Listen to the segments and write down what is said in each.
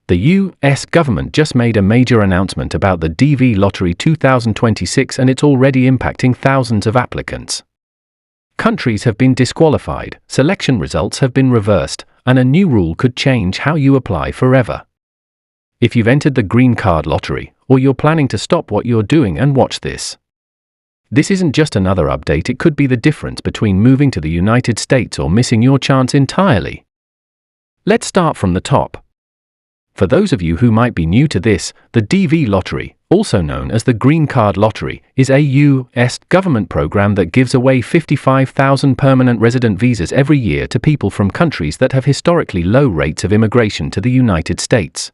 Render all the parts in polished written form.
The US government just made a major announcement about the DV Lottery 2026, and it's already impacting thousands of applicants. Countries have been disqualified, selection results have been reversed, and a new rule could change how you apply forever. If you've entered the green card lottery, or you're planning to stop what you're doing and watch this. This isn't just another update, it could be the difference between moving to the United States or missing your chance entirely. Let's start from the top. For those of you who might be new to this, the DV Lottery, also known as the Green Card Lottery, is a US government program that gives away 55,000 permanent resident visas every year to people from countries that have historically low rates of immigration to the United States.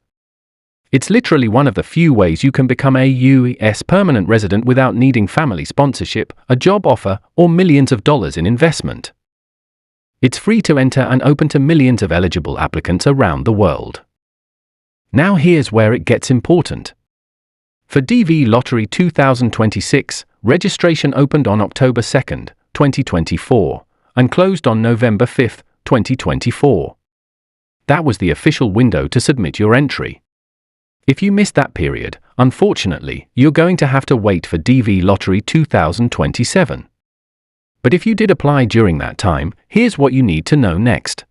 It's literally one of the few ways you can become a US permanent resident without needing family sponsorship, a job offer, or millions of dollars in investment. It's free to enter and open to millions of eligible applicants around the world. Now here's where it gets important. For DV Lottery 2026, registration opened on October 2, 2024, and closed on November 5, 2024. That was the official window to submit your entry. If you missed that period, unfortunately, you're going to have to wait for DV Lottery 2027. But if you did apply during that time, here's what you need to know next.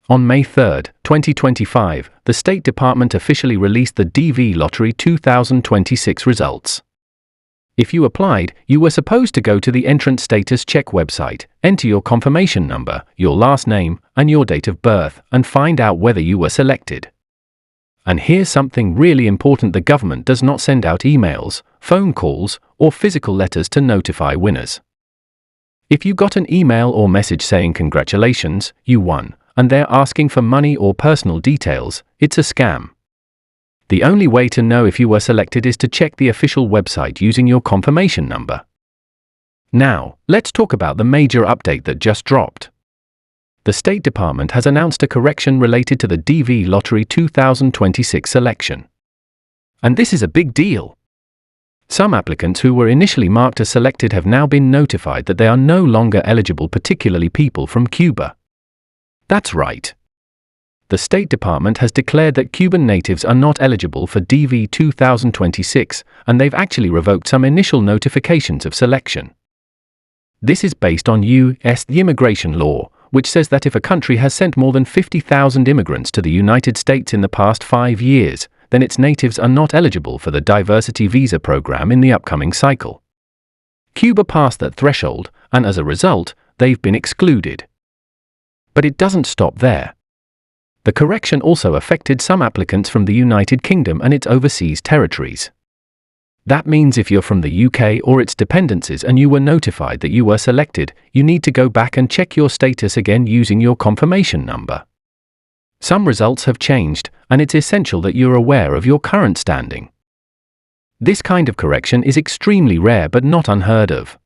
On May 3, 2025, the State Department officially released the DV Lottery 2026 results. If you applied, you were supposed to go to the Entrant Status Check website, enter your confirmation number, your last name, and your date of birth, and find out whether you were selected. And here's something really important: the government does not send out emails, phone calls, or physical letters to notify winners. If you got an email or message saying congratulations, you won, and they're asking for money or personal details, it's a scam. The only way to know if you were selected is to check the official website using your confirmation number. Now, let's talk about the major update that just dropped. The State Department has announced a correction related to the DV Lottery 2026 selection. And this is a big deal. Some applicants who were initially marked as selected have now been notified that they are no longer eligible, particularly people from Cuba. That's right. The State Department has declared that Cuban natives are not eligible for DV 2026, and they've actually revoked some initial notifications of selection. This is based on U.S. immigration law, which says that if a country has sent more than 50,000 immigrants to the United States in the past 5 years, then its natives are not eligible for the diversity visa program in the upcoming cycle. Cuba passed that threshold, and as a result, they've been excluded. But it doesn't stop there. The correction also affected some applicants from the United Kingdom and its overseas territories. That means if you're from the UK or its dependencies and you were notified that you were selected, you need to go back and check your status again using your confirmation number. Some results have changed, and it's essential that you're aware of your current standing. This kind of correction is extremely rare but not unheard of.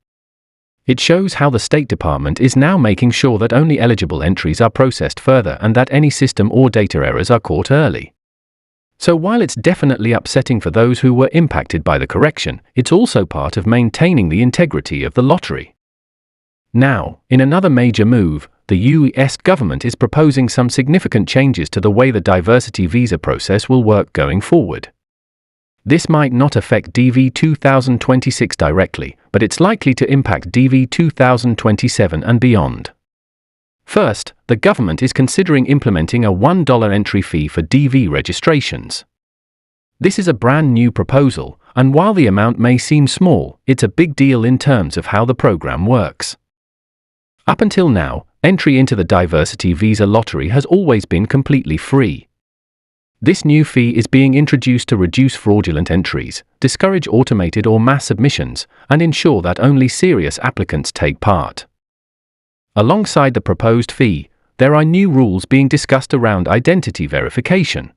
It shows how the State Department is now making sure that only eligible entries are processed further and that any system or data errors are caught early. So while it's definitely upsetting for those who were impacted by the correction, it's also part of maintaining the integrity of the lottery. Now, in another major move, the US government is proposing some significant changes to the way the diversity visa process will work going forward. This might not affect DV 2026 directly, but it's likely to impact DV 2027 and beyond. First, the government is considering implementing a $1 entry fee for DV registrations. This is a brand new proposal, and while the amount may seem small, it's a big deal in terms of how the program works. Up until now, entry into the diversity visa lottery has always been completely free. This new fee is being introduced to reduce fraudulent entries, discourage automated or mass submissions, and ensure that only serious applicants take part. Alongside the proposed fee, there are new rules being discussed around identity verification.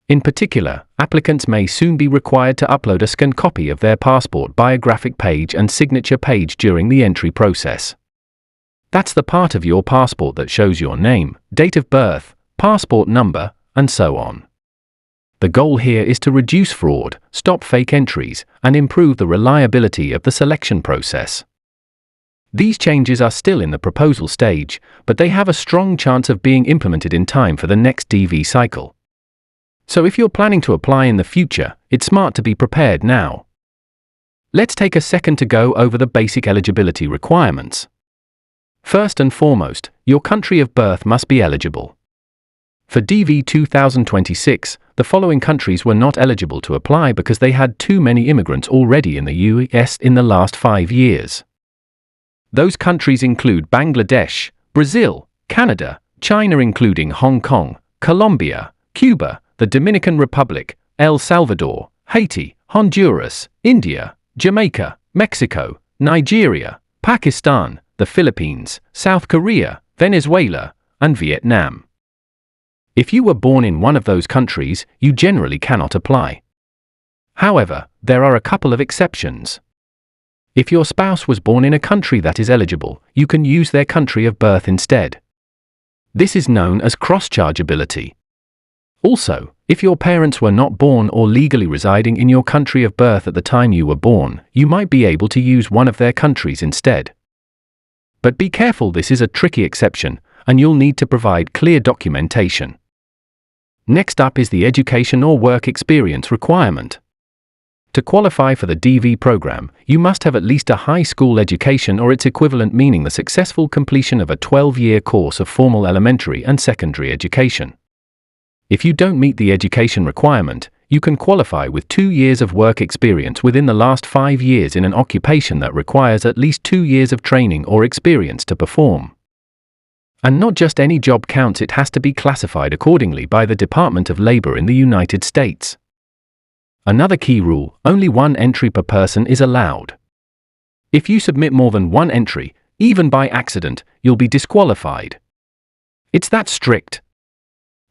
In particular, applicants may soon be required to upload a scanned copy of their passport biographic page and signature page during the entry process. That's the part of your passport that shows your name, date of birth, passport number, and so on. The goal here is to reduce fraud, stop fake entries, and improve the reliability of the selection process. These changes are still in the proposal stage, but they have a strong chance of being implemented in time for the next DV cycle. So if you're planning to apply in the future, it's smart to be prepared now. Let's take a second to go over the basic eligibility requirements. First and foremost, your country of birth must be eligible. For DV 2026, the following countries were not eligible to apply because they had too many immigrants already in the US in the last 5 years. Those countries include Bangladesh, Brazil, Canada, China including Hong Kong, Colombia, Cuba, the Dominican Republic, El Salvador, Haiti, Honduras, India, Jamaica, Mexico, Nigeria, Pakistan, the Philippines, South Korea, Venezuela, and Vietnam. If you were born in one of those countries, you generally cannot apply. However, there are a couple of exceptions. If your spouse was born in a country that is eligible, you can use their country of birth instead. This is known as cross-chargeability. Also, if your parents were not born or legally residing in your country of birth at the time you were born, you might be able to use one of their countries instead. But be careful, this is a tricky exception, and you'll need to provide clear documentation. Next up is the education or work experience requirement. To qualify for the DV program, you must have at least a high school education or its equivalent, meaning the successful completion of a 12-year course of formal elementary and secondary education. If you don't meet the education requirement, you can qualify with 2 years of work experience within the last 5 years in an occupation that requires at least 2 years of training or experience to perform. And not just any job counts, it has to be classified accordingly by the Department of Labor in the United States. Another key rule: only 1 entry per person is allowed. If you submit more than 1 entry, even by accident, you'll be disqualified. It's that strict.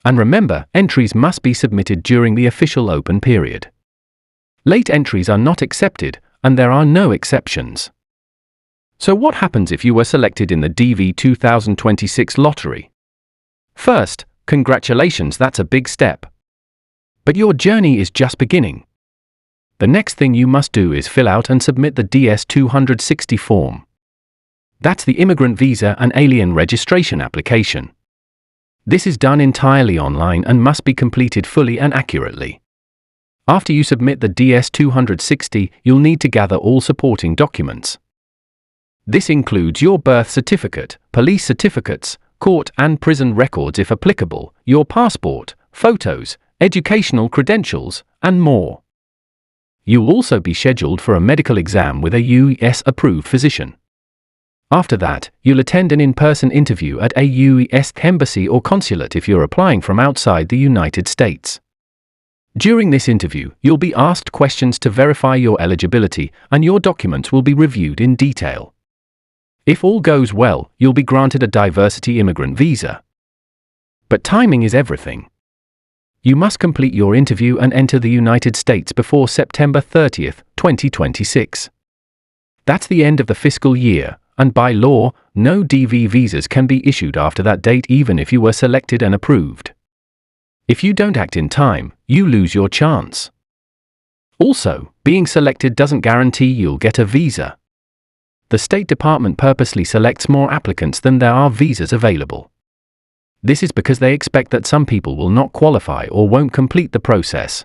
And remember, entries must be submitted during the official open period. Late entries are not accepted, and there are no exceptions. So what happens if you were selected in the DV 2026 lottery? First, congratulations, that's a big step. But your journey is just beginning. The next thing you must do is fill out and submit the DS-260 form. That's the Immigrant Visa and Alien Registration application. This is done entirely online and must be completed fully and accurately. After you submit the DS-260, you'll need to gather all supporting documents. This includes your birth certificate, police certificates, court and prison records if applicable, your passport, photos, educational credentials, and more. You'll also be scheduled for a medical exam with a US-approved physician. After that, you'll attend an in-person interview at a US embassy or consulate if you're applying from outside the United States. During this interview, you'll be asked questions to verify your eligibility, and your documents will be reviewed in detail. If all goes well, you'll be granted a diversity immigrant visa. But timing is everything. You must complete your interview and enter the United States before September 30th, 2026. That's the end of the fiscal year, and by law, no DV visas can be issued after that date even if you were selected and approved. If you don't act in time, you lose your chance. Also, being selected doesn't guarantee you'll get a visa. The State Department purposely selects more applicants than there are visas available. This is because they expect that some people will not qualify or won't complete the process.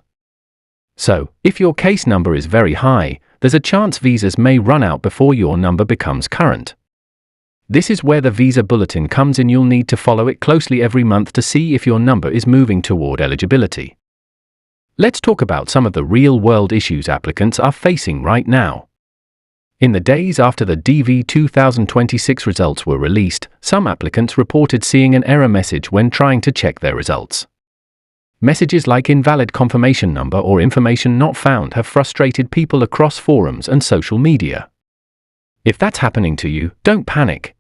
So, if your case number is very high, there's a chance visas may run out before your number becomes current. This is where the visa bulletin comes in. You'll need to follow it closely every month to see if your number is moving toward eligibility. Let's talk about some of the real-world issues applicants are facing right now. In the days after the DV 2026 results were released, some applicants reported seeing an error message when trying to check their results. Messages like invalid confirmation number or information not found have frustrated people across forums and social media. If that's happening to you, don't panic.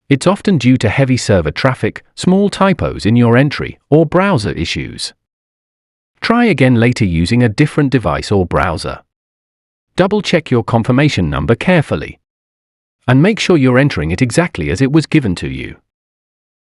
It's often due to heavy server traffic, small typos in your entry, or browser issues. Try again later using a different device or browser. Double-check your confirmation number carefully. And make sure you're entering it exactly as it was given to you.